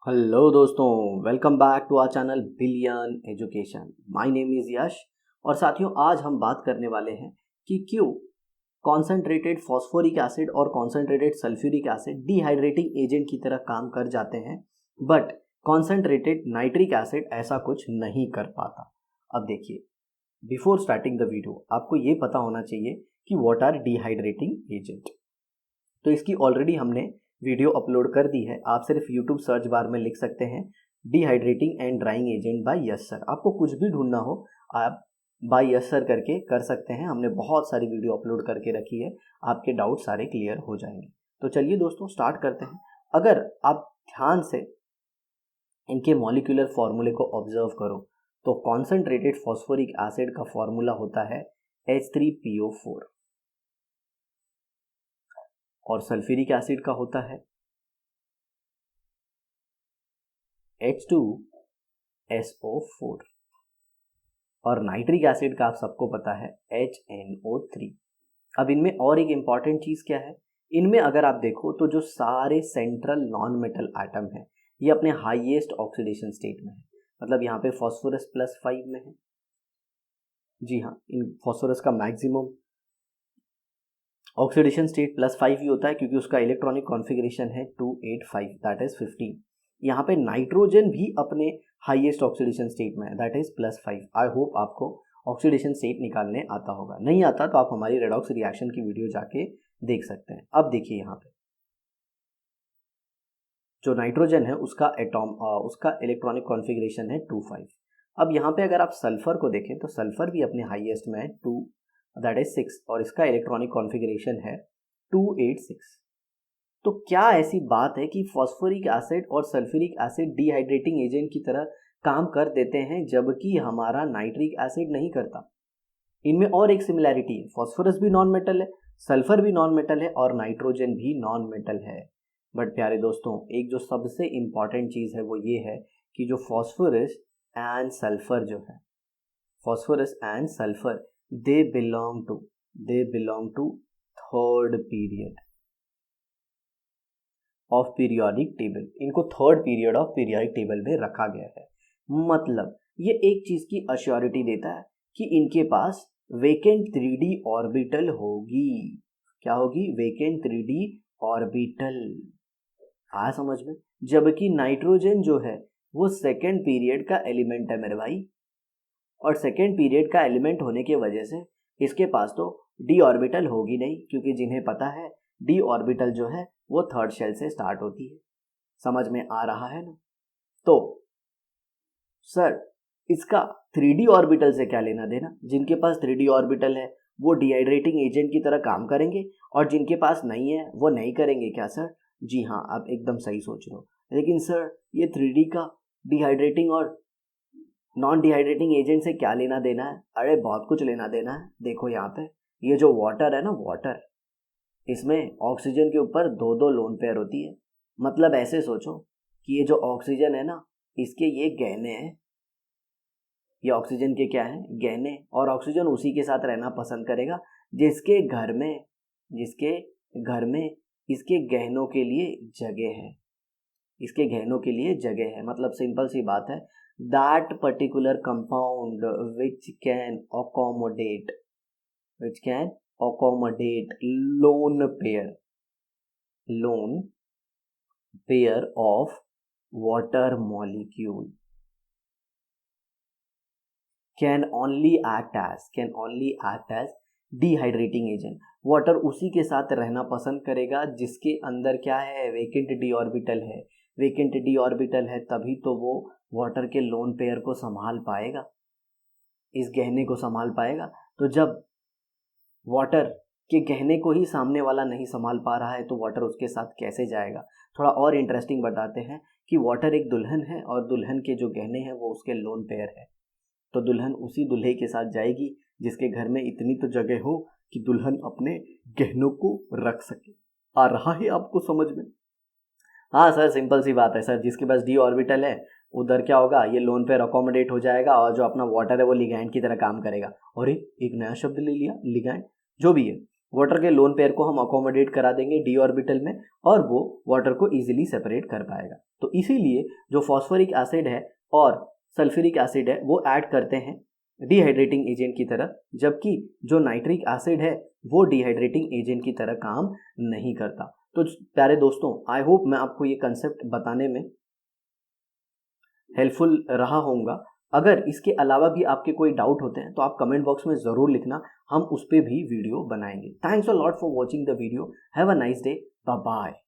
Hello दोस्तों, welcome back to our channel billion education. My name is Yash और साथियों आज हम बात करने वाले हैं कि क्यों कॉन्सेंट्रेटेड फॉस्फोरिक एसिड और concentrated sulphuric acid dehydrating agent की तरह काम कर जाते हैं बट कॉन्सेंट्रेटेड नाइट्रिक एसिड ऐसा कुछ नहीं कर पाता। अब देखिए, बिफोर स्टार्टिंग द वीडियो आपको ये पता होना चाहिए कि व्हाट आर डिहाइड्रेटिंग एजेंट। तो इसकी ऑलरेडी हमने वीडियो अपलोड कर दी है। आप सिर्फ यूट्यूब सर्च बार में लिख सकते हैं dehydrating and drying agent by yes sir. आपको कुछ भी ढूंढना हो आप बाय यस सर करके कर सकते हैं। हमने बहुत सारी वीडियो अपलोड करके रखी है, आपके डाउट सारे क्लियर हो जाएंगे। तो चलिए दोस्तों स्टार्ट करते हैं। अगर आप ध्यान से इनके मॉलिक्यूलर फॉर्मूले को ऑब्जर्व करो तो कॉन्सेंट्रेटेड फॉस्फोरिक एसिड का फॉर्मूला होता है H3PO4 और सल्फ्यूरिक एसिड का होता है H2SO4 और नाइट्रिक एसिड का आप सबको पता है HNO3। अब इनमें और एक इंपॉर्टेंट चीज़ क्या है, इनमें अगर आप देखो तो जो सारे सेंट्रल नॉन मेटल एटम है ये अपने हाईएस्ट ऑक्सीडेशन स्टेट में है। मतलब यहाँ पे फॉस्फोरस +5 में है। जी हाँ, इन फॉस्फोरस का मैक्सिमम ऑक्सीडेशन स्टेट +5 ही होता है क्योंकि उसका इलेक्ट्रॉनिक कॉन्फ़िगरेशन है 285 दैट इज 15। यहाँ पे नाइट्रोजन भी अपने हाईएस्ट ऑक्सीडेशन स्टेट में है दैट इज +5। आई होप आपको ऑक्सीडेशन स्टेट निकालने आता होगा, नहीं आता तो आप हमारी रेडॉक्स रिएक्शन की वीडियो जाके देख सकते हैं। अब देखिए यहाँ पे जो नाइट्रोजन है उसका इलेक्ट्रॉनिक कॉन्फ़िगरेशन है 25। अब यहाँ पे अगर आप सल्फर को देखें तो सल्फर भी अपने हाईएस्ट में है 2 दैट इज 6 और इसका इलेक्ट्रॉनिक कॉन्फ़िगरेशन है 286। तो क्या ऐसी बात है कि फॉस्फोरिक एसिड और सल्फ्यूरिक एसिड डिहाइड्रेटिंग एजेंट की तरह काम कर देते हैं जबकि हमारा नाइट्रिक एसिड नहीं करता? इनमें और एक सिमिलैरिटी है, फॉस्फोरस भी नॉन मेटल है, सल्फर भी नॉन मेटल है और नाइट्रोजन भी नॉन मेटल है। बट प्यारे दोस्तों, एक जो सबसे इंपॉर्टेंट चीज़ है वो ये है कि जो फॉस्फोरस एंड सल्फर जो है, phosphorus and sulphur they belong to third period of periodic table. इनको third period of periodic table में रखा गया है। मतलब ये एक चीज की अश्योरिटी देता है कि इनके पास वेकेंट 3D ऑर्बिटल होगी। क्या होगी? Vacant 3D orbital. आया समझ में? जबकि नाइट्रोजन जो है वो सेकेंड पीरियड का एलिमेंट है मेरे भाई, और सेकेंड पीरियड का एलिमेंट होने की वजह से इसके पास तो डी ऑर्बिटल होगी नहीं, क्योंकि जिन्हें पता है डी ऑर्बिटल जो है वो थर्ड शेल से स्टार्ट होती है। समझ में आ रहा है ना? तो सर इसका 3D ऑर्बिटल से क्या लेना देना? जिनके पास 3D ऑर्बिटल है वो डिहाइड्रेटिंग एजेंट की तरह काम करेंगे और जिनके पास नहीं है वो नहीं करेंगे क्या सर? जी हाँ, आप एकदम सही सोच रहे हो। लेकिन सर ये 3D का डिहाइड्रेटिंग और नॉन डिहाइड्रेटिंग एजेंट से क्या लेना देना है? अरे बहुत कुछ लेना देना है। देखो यहाँ पे ये जो वाटर है ना, वाटर, इसमें ऑक्सीजन के ऊपर दो दो लोन पेयर होती है। मतलब ऐसे सोचो कि ये जो ऑक्सीजन है ना, इसके ये गहने हैं, ये ऑक्सीजन के क्या हैं? गहने। और ऑक्सीजन उसी के साथ रहना पसंद करेगा जिसके घर में इसके गहनों के लिए जगह है। इसके गहनों के लिए जगह है। मतलब सिंपल सी बात है, that particular compound which can accommodate lone pair of water molecule can only act as dehydrating agent. Water उसी के साथ रहना पसंद करेगा जिसके अंदर क्या है? वेकेंट डी ऑर्बिटल है। वेकेंट डी ऑर्बिटल है तभी तो वो वाटर के लोन पेयर को संभाल पाएगा, इस गहने को संभाल पाएगा। तो जब वाटर के गहने को ही सामने वाला नहीं संभाल पा रहा है तो वाटर उसके साथ कैसे जाएगा? थोड़ा और इंटरेस्टिंग बताते हैं कि वाटर एक दुल्हन है और दुल्हन के जो गहने हैं वो उसके लोन पेयर है। तो दुल्हन उसी दूल्हे के साथ जाएगी जिसके घर में इतनी तो जगह हो कि दुल्हन अपने गहनों को रख सके। आ रहा है आपको समझ में? हाँ सर, सिंपल सी बात है सर, जिसके पास डी ऑर्बिटल है उधर क्या होगा? ये लोन पे अकोमोडेट हो जाएगा और जो अपना वाटर है वो लिगैंड की तरह काम करेगा। और एक नया शब्द ले लिया, लिगैंड। जो भी है, वाटर के लोन पेयर को हम अकोमोडेट करा देंगे डी ऑर्बिटल में और वो वाटर को इजीली सेपरेट कर पाएगा। तो इसीलिए जो फॉस्फोरिक एसिड है और सल्फ्यूरिक एसिड है वो ऐड करते हैं डिहाइड्रेटिंग एजेंट की तरह, जबकि जो नाइट्रिक एसिड है वो डिहाइड्रेटिंग एजेंट की तरह काम नहीं करता। तो प्यारे दोस्तों, आई होप मैं आपको ये कंसेप्ट बताने में हेल्पफुल रहा होऊंगा। अगर इसके अलावा भी आपके कोई डाउट होते हैं तो आप कमेंट बॉक्स में ज़रूर लिखना, हम उस पर भी वीडियो बनाएंगे। Thanks a lot for watching the video. Have a nice day. Bye bye.